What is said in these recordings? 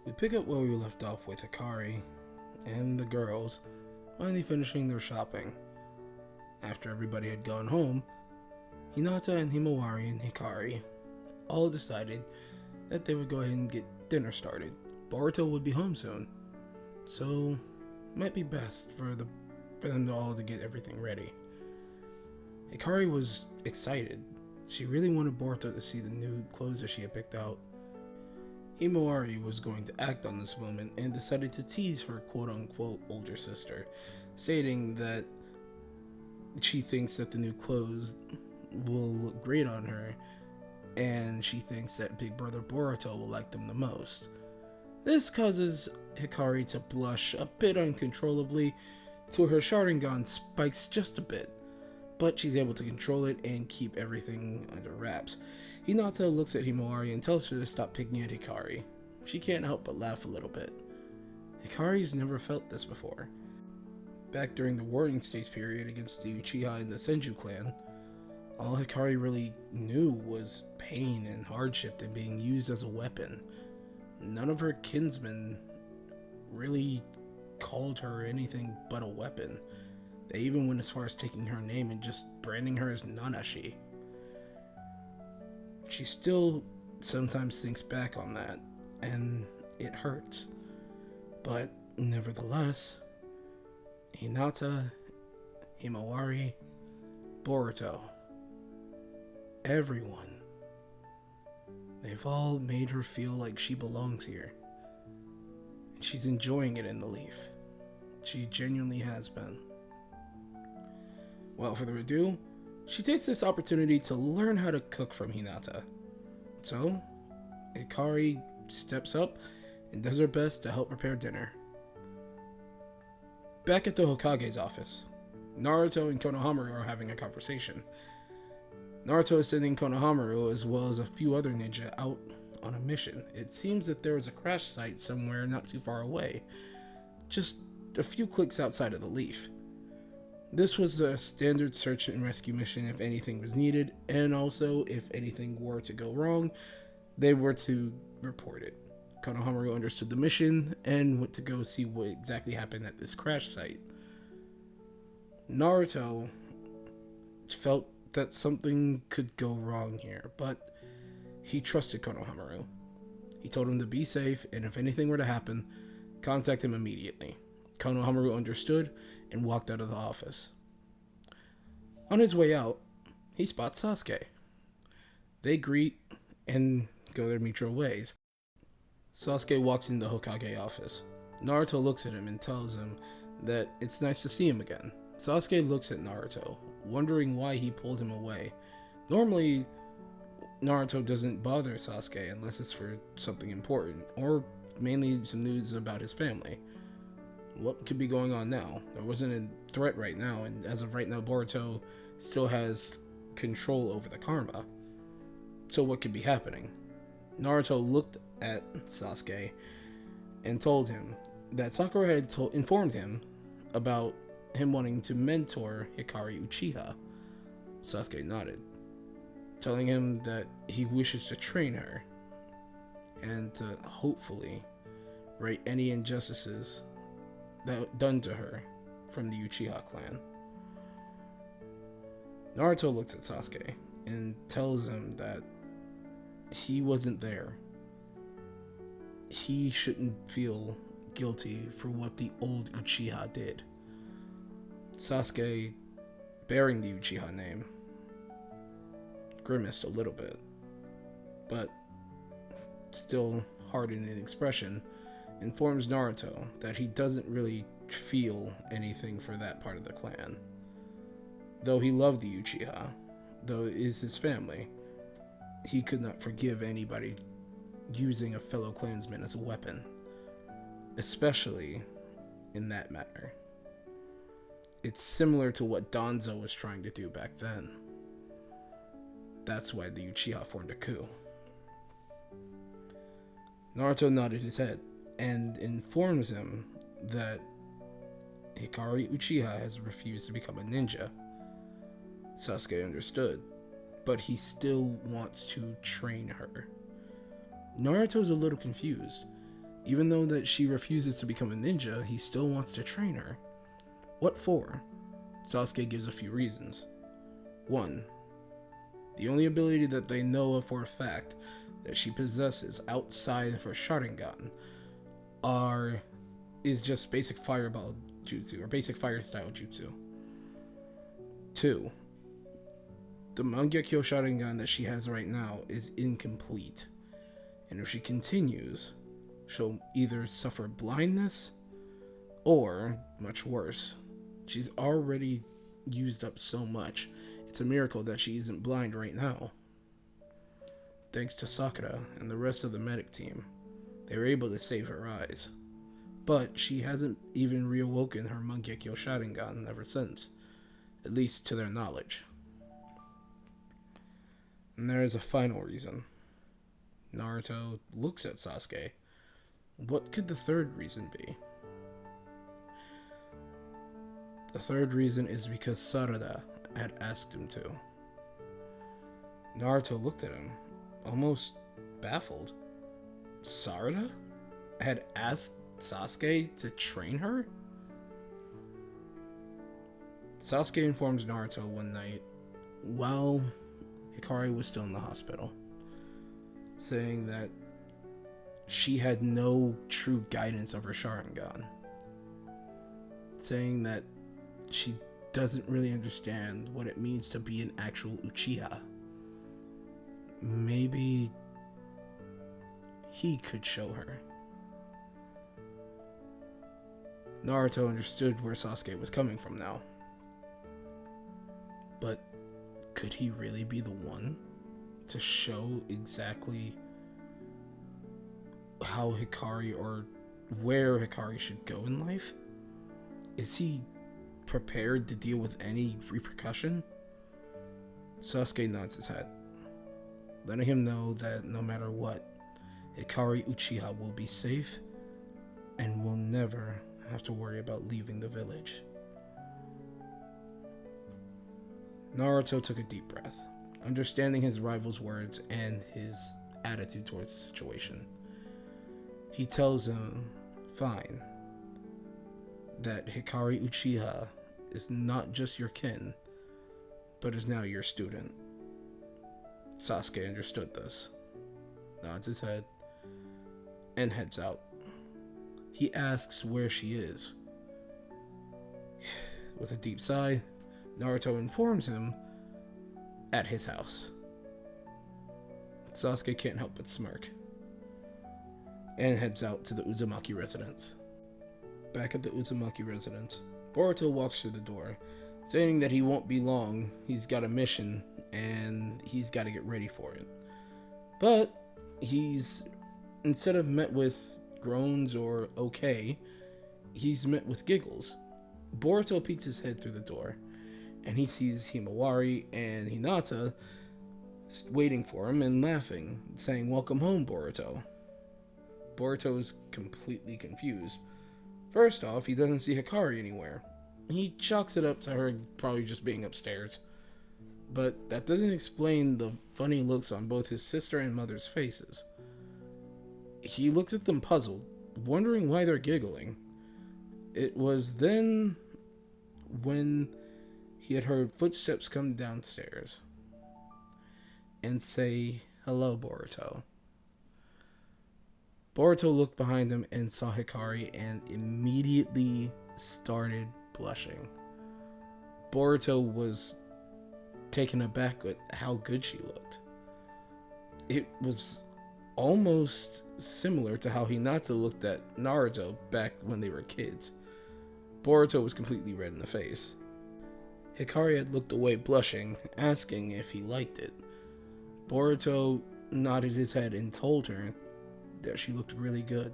We pick up where we left off with Hikari and the girls finally finishing their shopping. After everybody had gone home, Hinata and Himawari and Hikari all decided that they would go ahead and get dinner started. Boruto would be home soon, so it might be best for them all to get everything ready. Hikari was excited. She really wanted Boruto to see the new clothes that she had picked out. Himawari was going to act on this moment and decided to tease her quote-unquote older sister, stating that she thinks that the new clothes will look great on her, and she thinks that Big Brother Boruto will like them the most. This causes Hikari to blush a bit uncontrollably till her Sharingan spikes just a bit, but she's able to control it and keep everything under wraps. Hinata looks at Himawari and tells her to stop picking at Hikari. She can't help but laugh a little bit. Hikari's never felt this before. Back during the warring stage period against the Uchiha and the Senju clan, all Hikari really knew was pain and hardship and being used as a weapon. None of her kinsmen really called her anything but a weapon. They even went as far as taking her name and just branding her as Nanashi. She still sometimes thinks back on that, and it hurts. But nevertheless, Hinata, Himawari, Boruto, everyone, they've all made her feel like she belongs here. And she's enjoying it in the leaf. She genuinely has been. Without further ado, she takes this opportunity to learn how to cook from Hinata. So, Hikari steps up and does her best to help prepare dinner. Back at the Hokage's office, Naruto and Konohamaru are having a conversation. Naruto is sending Konohamaru as well as a few other ninja out on a mission. It seems that there was a crash site somewhere not too far away, just a few clicks outside of the leaf. This was a standard search and rescue mission if anything was needed, and also if anything were to go wrong, they were to report it. Konohamaru understood the mission and went to go see what exactly happened at this crash site. Naruto felt that something could go wrong here, but he trusted Konohamaru. He told him to be safe, and if anything were to happen, contact him immediately. Konohamaru understood and walked out of the office. On his way out, he spots Sasuke. They greet and go their mutual ways. Sasuke walks in the Hokage office. Naruto looks at him and tells him that it's nice to see him again. Sasuke looks at Naruto, wondering why he pulled him away. Normally, Naruto doesn't bother Sasuke unless it's for something important, or mainly some news about his family. What could be going on now? There wasn't a threat right now, and as of right now, Boruto still has control over the karma. So what could be happening? Naruto looked at Sasuke and told him that Sakura had informed him about him wanting to mentor Hikari Uchiha. Sasuke nodded, telling him that he wishes to train her and to hopefully right any injustices that done to her from the Uchiha clan. Naruto looks at Sasuke and tells him that he wasn't there. He shouldn't feel guilty for what the old Uchiha did. Sasuke, bearing the Uchiha name, grimaced a little bit, but still hardened in expression, informs Naruto that he doesn't really feel anything for that part of the clan. Though he loved the Uchiha, though it is his family, he could not forgive anybody using a fellow clansman as a weapon, especially in that matter. It's similar to what Danzo was trying to do back then. That's why the Uchiha formed a coup. Naruto nodded his head and informs him that Hikari Uchiha has refused to become a ninja. Sasuke understood, but he still wants to train her. Naruto's a little confused. Even though that she refuses to become a ninja, he still wants to train her. What for? Sasuke gives a few reasons. 1. The only ability that they know of for a fact that she possesses outside of her Sharingan is just basic fireball jutsu, or basic fire style jutsu. 2. The Mangekyo Sharingan that she has right now is incomplete, and if she continues, she'll either suffer blindness or, much worse, she's already used up so much. It's a miracle that she isn't blind right now. Thanks to Sakura and the rest of the medic team, they were able to save her eyes. But she hasn't even reawoken her Mangekyo Sharingan ever since, at least to their knowledge. And there is a final reason. Naruto looks at Sasuke. What could the third reason be? The third reason is because Sarada had asked him to. Naruto looked at him, almost baffled. Sarada had asked Sasuke to train her? Sasuke informs Naruto one night while Hikari was still in the hospital, saying that she had no true guidance of her Sharingan, saying that she doesn't really understand what it means to be an actual uchiha. Maybe he could show her. Naruto understood where Sasuke was coming from now. But could he really be the one to show exactly how Hikari, or where Hikari should go in life? Is he prepared to deal with any repercussion? Sasuke nods his head, letting him know that no matter what, Hikari Uchiha will be safe and will never have to worry about leaving the village. Naruto took a deep breath, understanding his rival's words and his attitude towards the situation. He tells him, fine, that Hikari Uchiha is not just your kin, but is now your student. Sasuke understood this, nods his head, and heads out. He asks where she is. With a deep sigh, Naruto informs him at his house. Sasuke can't help but smirk and heads out to the Uzumaki residence. Back at the Uzumaki residence, Boruto walks through the door, saying that he won't be long. He's got a mission and he's got to get ready for it. But he's, instead of met with groans or okay, he's met with giggles. Boruto peeks his head through the door, and he sees Himawari and Hinata waiting for him and laughing, saying, "Welcome home, Boruto." Boruto is completely confused. First off, he doesn't see Hikari anywhere. He chalks it up to her probably just being upstairs. But that doesn't explain the funny looks on both his sister and mother's faces. He looks at them puzzled, wondering why they're giggling. It was then when he had heard footsteps come downstairs and say, "Hello, Boruto." Boruto looked behind him and saw Hikari and immediately started blushing. Boruto was taken aback at how good she looked. It was almost similar to how Hinata looked at Naruto back when they were kids. Boruto was completely red in the face. Hikari had looked away blushing, asking if he liked it. Boruto nodded his head and told her that she looked really good.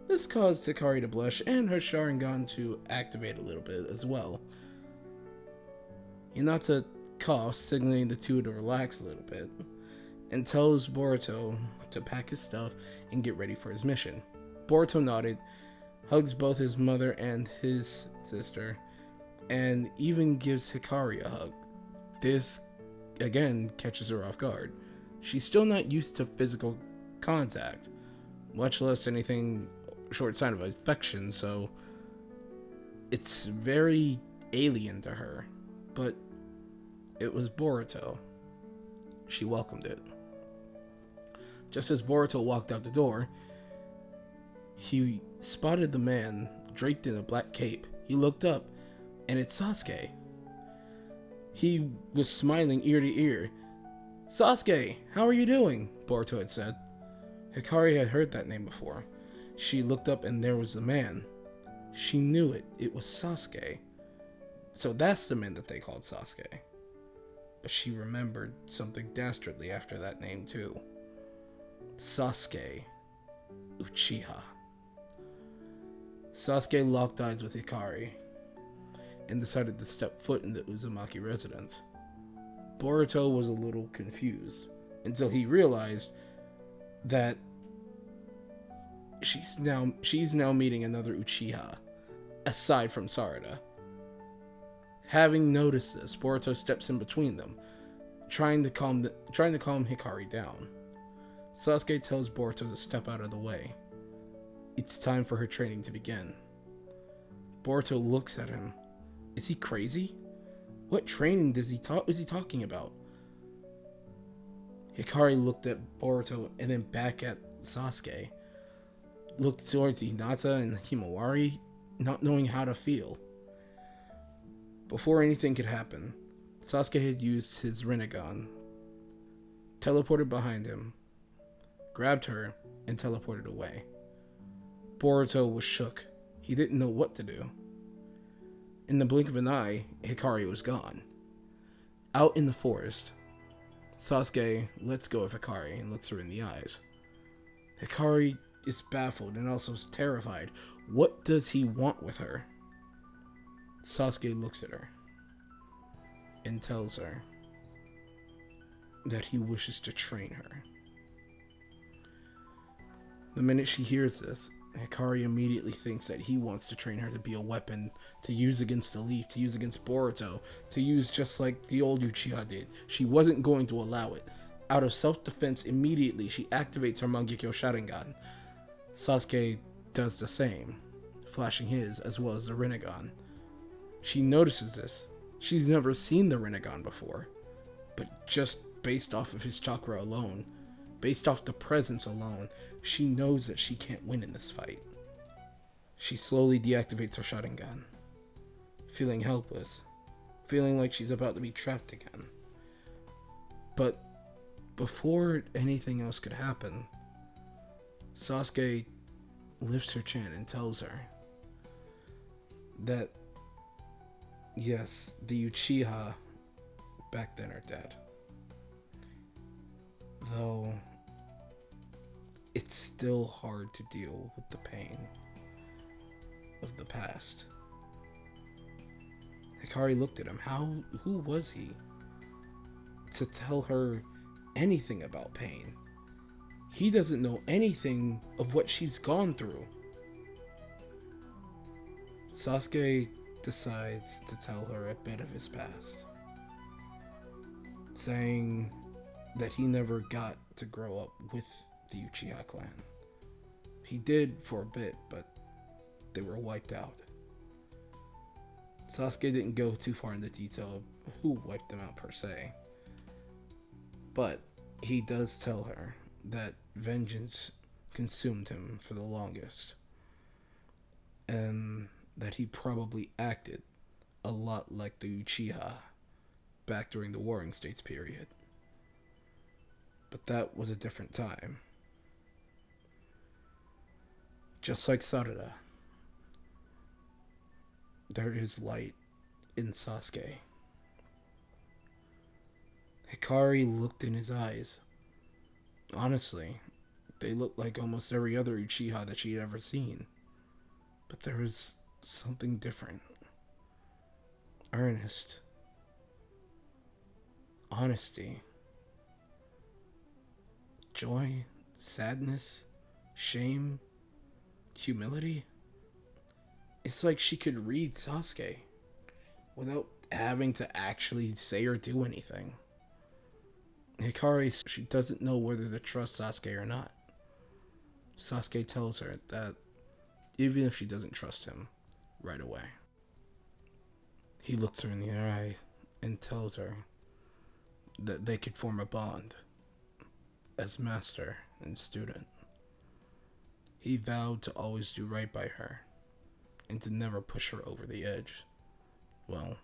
This caused Hikari to blush and her Sharingan to activate a little bit as well. Hinata coughs, signaling the two to relax a little bit, and tells Boruto to pack his stuff and get ready for his mission. Boruto nodded, hugs both his mother and his sister, and even gives Hikari a hug. This, again, catches her off guard. She's still not used to physical contact, much less anything short sign of affection, so it's very alien to her. But it was Boruto. She welcomed it. Just as Boruto walked out the door, he spotted the man draped in a black cape. He looked up, and it's Sasuke. He was smiling ear to ear. "Sasuke, how are you doing?" Boruto had said. Hikari had heard that name before. She looked up, and there was the man. She knew it. It was Sasuke. So that's the man that they called Sasuke. But she remembered something dastardly after that name, too. Sasuke Uchiha. Sasuke locked eyes with Hikari and decided to step foot in the Uzumaki residence. Boruto was a little confused until he realized that she's now meeting another Uchiha aside from Sarada. Having noticed this, Boruto steps in between them, trying to calm Hikari down. Sasuke tells Boruto to step out of the way. It's time for her training to begin. Boruto looks at him. Is he crazy? What training is he talking about? Hikari looked at Boruto and then back at Sasuke. Looked towards Hinata and Himawari, not knowing how to feel. Before anything could happen, Sasuke had used his Rinnegan, teleported behind him, grabbed her, and teleported away. Boruto was shook. He didn't know what to do. In the blink of an eye, Hikari was gone. Out in the forest, Sasuke lets go of Hikari and looks her in the eyes. Hikari is baffled and also terrified. What does he want with her? Sasuke looks at her and tells her that he wishes to train her. The minute she hears this, Hikari immediately thinks that he wants to train her to be a weapon to use against the Leaf, to use against Boruto, to use just like the old Uchiha did. She wasn't going to allow it. Out of self-defense, immediately she activates her Mangekyo Sharingan. Sasuke does the same, flashing his as well as the Rinnegan. She notices this. She's never seen the Rinnegan before, but just based off of his chakra alone, based off the presence alone, she knows that she can't win in this fight. She slowly deactivates her Sharingan, feeling helpless, feeling like she's about to be trapped again. But before anything else could happen, Sasuke lifts her chin and tells her that, yes, the Uchiha back then are dead. Though it's still hard to deal with the pain of the past. Hikari looked at him. Who was he to tell her anything about pain? He doesn't know anything of what she's gone through. Sasuke decides to tell her a bit of his past, saying that he never got to grow up with the Uchiha clan. He did for a bit, but they were wiped out. Sasuke didn't go too far into detail of who wiped them out per se, but he does tell her that vengeance consumed him for the longest, and that he probably acted a lot like the Uchiha back during the Warring States period. But that was a different time. Just like Sarada, there is light in Sasuke. Hikari looked in his eyes. Honestly, they looked like almost every other Uchiha that she had ever seen. But there was something different. Earnest. Honesty. Joy. Sadness. Shame. Humility. It's like she could read Sasuke without having to actually say or do anything. Hikari, she doesn't know whether to trust Sasuke or not. Sasuke tells her that even if she doesn't trust him right away, he looks her in the eye and tells her that they could form a bond as master and student. He vowed to always do right by her and to never push her over the edge. Well,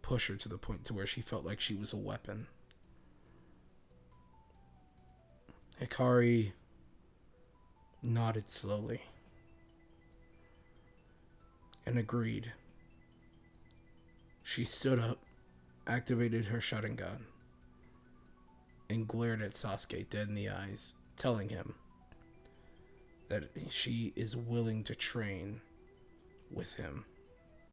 push her to the point to where she felt like she was a weapon. Hikari nodded slowly and agreed. She stood up, activated her Sharingan, and glared at Sasuke dead in the eyes, telling him that she is willing to train with him.